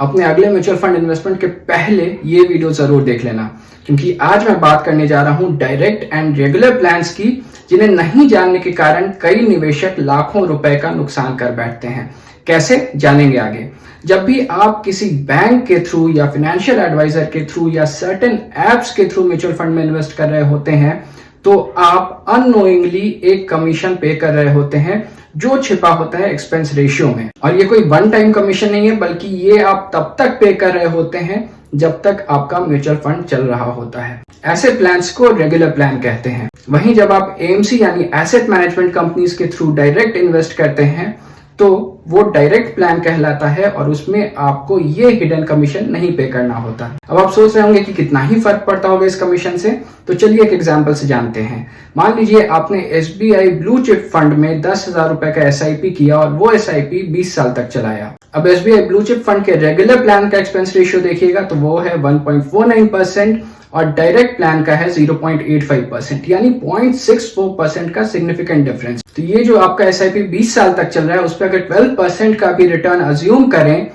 अपने अगले mutual fund investment के पहले ये वीडियो जरूर देख लेना, क्योंकि आज मैं बात करने जा रहा हूं डायरेक्ट एंड रेगुलर प्लान्स की, जिन्हें नहीं जानने के कारण कई निवेशक लाखों रुपए का नुकसान कर बैठते हैं। कैसे, जानेंगे आगे। जब भी आप किसी बैंक के थ्रू या फाइनेंशियल एडवाइजर के थ्रू या सर्टेन एप्स के थ्रू म्यूचुअल फंड में इन्वेस्ट कर रहे होते हैं, तो आप अननोइंगली एक कमीशन पे कर रहे होते हैं जो छिपा होता है एक्सपेंस रेशियो में। और ये कोई वन टाइम कमीशन नहीं है, बल्कि ये आप तब तक पे कर रहे होते हैं जब तक आपका म्यूचुअल फंड चल रहा होता है। ऐसे प्लान्स को रेगुलर प्लान कहते हैं। वहीं जब आप एएमसी यानी एसेट मैनेजमेंट कंपनीज के थ्रू डायरेक्ट इन्वेस्ट करते हैं तो वो डायरेक्ट प्लान कहलाता है और उसमें आपको ये हिडन कमीशन नहीं पे करना होता। अब आप सोच रहे होंगे कि कितना ही फर्क पड़ता होगा इस कमीशन से, तो चलिए एक एग्जांपल से जानते हैं। मान लीजिए आपने एसबीआई ब्लू चिप फंड में 10,000 रुपए का एसआईपी किया और वो एसआईपी 20 साल तक चलाया। अब एसबीआई ब्लू चिप फंड के रेगुलर प्लान का एक्सपेंस रेशियो देखिएगा तो वो है 1.49% और डायरेक्ट प्लान का है 0.85%, यानी 0.64% का सिग्निफिकेंट डिफरेंस। तो ये जो आपका एसआईपी 20 साल तक चल रहा है, उस पर अगर 12% का भी रिटर्न अज्यूम करें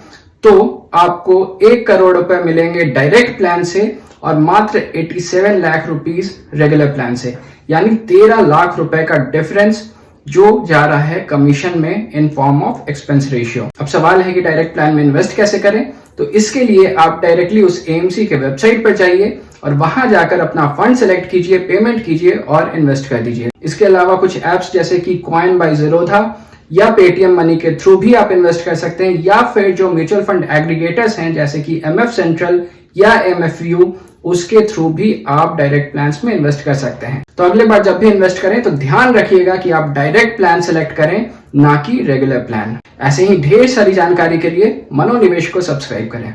तो आपको 1 करोड़ रुपए मिलेंगे डायरेक्ट प्लान से और मात्र 87 लाख रुपीस रेगुलर प्लान से, यानी 13 लाख रुपए का डिफरेंस जो जा रहा है कमीशन में in form of expense ratio. अब सवाल है कि डायरेक्ट प्लान में इन्वेस्ट कैसे करें, तो इसके लिए आप डायरेक्टली उस एएमसी के वेबसाइट पर जाइए और वहां जाकर अपना फंड सेलेक्ट कीजिए, पेमेंट कीजिए और इन्वेस्ट कर दीजिए। इसके अलावा कुछ एप्स जैसे कि कॉइन बाय ज़ीरोधा या पेटीएम मनी के थ्रू भी आप इन्वेस्ट कर सकते हैं, या फिर जो म्यूचुअल फंड एग्रीगेटर्स हैं जैसे कि एमएफ सेंट्रल या एमएफयू, उसके थ्रू भी आप डायरेक्ट प्लान्स में इन्वेस्ट कर सकते हैं। तो अगले बार जब भी इन्वेस्ट करें तो ध्यान रखिएगा कि आप डायरेक्ट प्लान सेलेक्ट करें, ना कि रेगुलर प्लान। ऐसे ही ढेर सारी जानकारी के लिए मनोनिवेश को सब्सक्राइब करें।